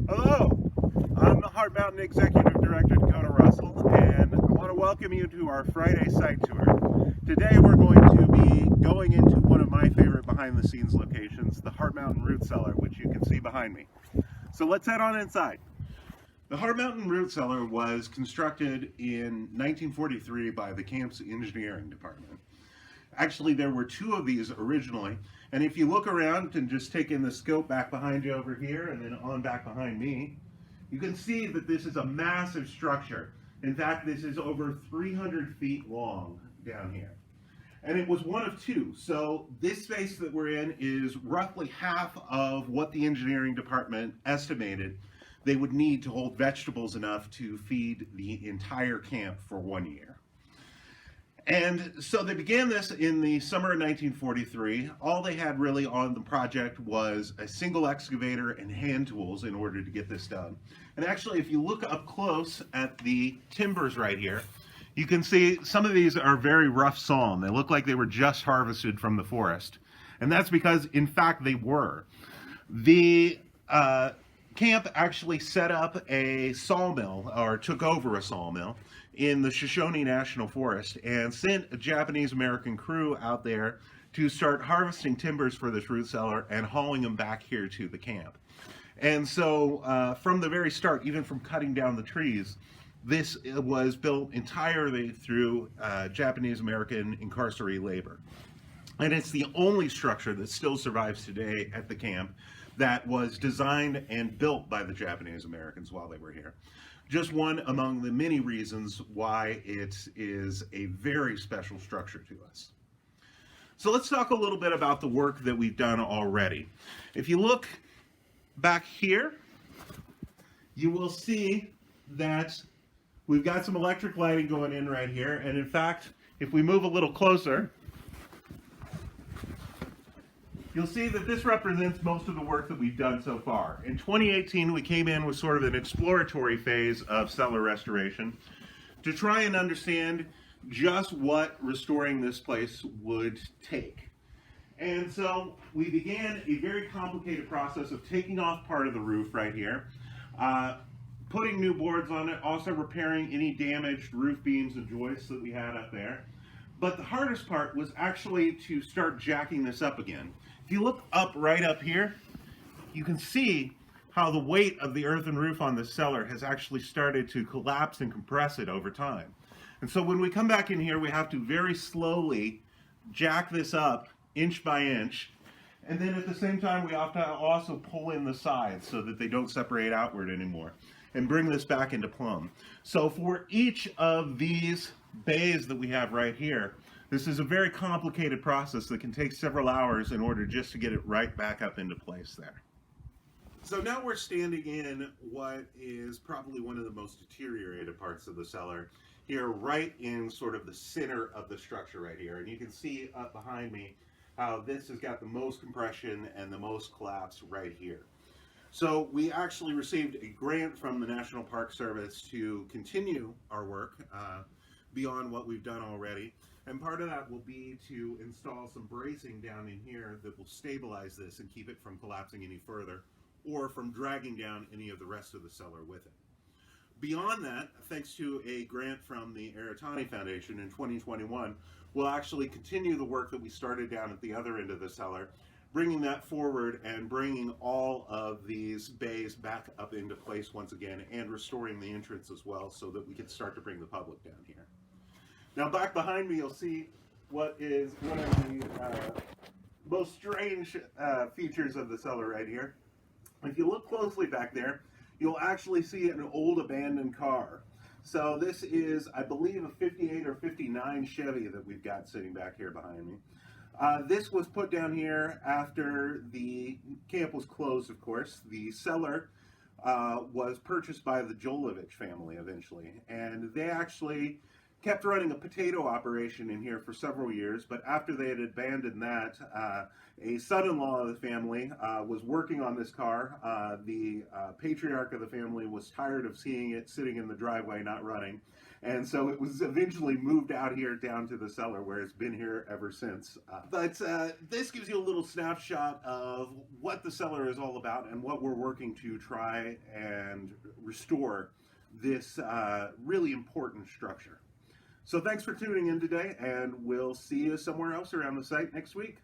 Hello, I'm the Heart Mountain Executive Director, Dakota Russell, and I want to welcome you to our Friday site tour. Today we're going to be going into one of my favorite behind-the-scenes locations, the Heart Mountain Root Cellar, which you can see behind me. So let's head on inside. The Heart Mountain Root Cellar was constructed in 1943 by the camp's engineering department. Actually, there were two of these originally, and if you look around and just take in the scope back behind you over here and then on back behind me, you can see that this is a massive structure. In fact, this is over 300 feet long down here. And it was one of two. So this space that we're in is roughly half of what the engineering department estimated they would need to hold vegetables enough to feed the entire camp for 1 year. And so they began this in the summer of 1943. All they had really on the project was a single excavator and hand tools in order to get this done. And actually, if you look up close at the timbers right here, you can see some of these are very rough sawn. They look like they were just harvested from the forest. And that's because, in fact, they were. The camp actually set up a sawmill, or took over a sawmill, in the Shoshone National Forest and sent a Japanese-American crew out there to start harvesting timbers for this root cellar and hauling them back here to the camp. And so from the very start, even from cutting down the trees, this was built entirely through Japanese-American incarceree labor. And it's the only structure that still survives today at the camp that was designed and built by the Japanese Americans while they were here. Just one among the many reasons why it is a very special structure to us. So let's talk a little bit about the work that we've done already. If you look back here, you will see that we've got some electric lighting going in right here. And in fact, if we move a little closer, you'll see that this represents most of the work that we've done so far. In 2018, we came in with sort of an exploratory phase of cellar restoration to try and understand just what restoring this place would take. And so we began a very complicated process of taking off part of the roof right here, putting new boards on it, also repairing any damaged roof beams and joists that we had up there. But the hardest part was actually to start jacking this up again. If you look up right up here, you can see how the weight of the earthen roof on this cellar has actually started to collapse and compress it over time. And so when we come back in here, we have to very slowly jack this up inch by inch. And then at the same time, we have to also pull in the sides so that they don't separate outward anymore and bring this back into plumb. So for each of these bays that we have right here, this is a very complicated process that can take several hours in order just to get it right back up into place there. So now we're standing in what is probably one of the most deteriorated parts of the cellar, here right in sort of the center of the structure right here. And you can see up behind me how this has got the most compression and the most collapse right here. So we actually received a grant from the National Park Service to continue our work beyond what we've done already. And part of that will be to install some bracing down in here that will stabilize this and keep it from collapsing any further or from dragging down any of the rest of the cellar with it. Beyond that, thanks to a grant from the Aratani Foundation in 2021, we'll actually continue the work that we started down at the other end of the cellar, bringing that forward and bringing all of these bays back up into place once again and restoring the entrance as well so that we can start to bring the public down here. Now back behind me, you'll see what is one of the most strange features of the cellar right here. If you look closely back there, you'll actually see an old abandoned car. So this is, I believe, a 58 or 59 Chevy that we've got sitting back here behind me. This was put down here after the camp was closed, of course. The cellar was purchased by the Jolovich family eventually, and they actually kept running a potato operation in here for several years, but after they had abandoned that, a son-in-law of the family was working on this car. The patriarch of the family was tired of seeing it sitting in the driveway not running, And so it was eventually moved out here down to the cellar, where it's been here ever since. But this gives you a little snapshot of what the cellar is all about and what we're working to try and restore this really important structure. So thanks for tuning in today, and we'll see you somewhere else around the site next week.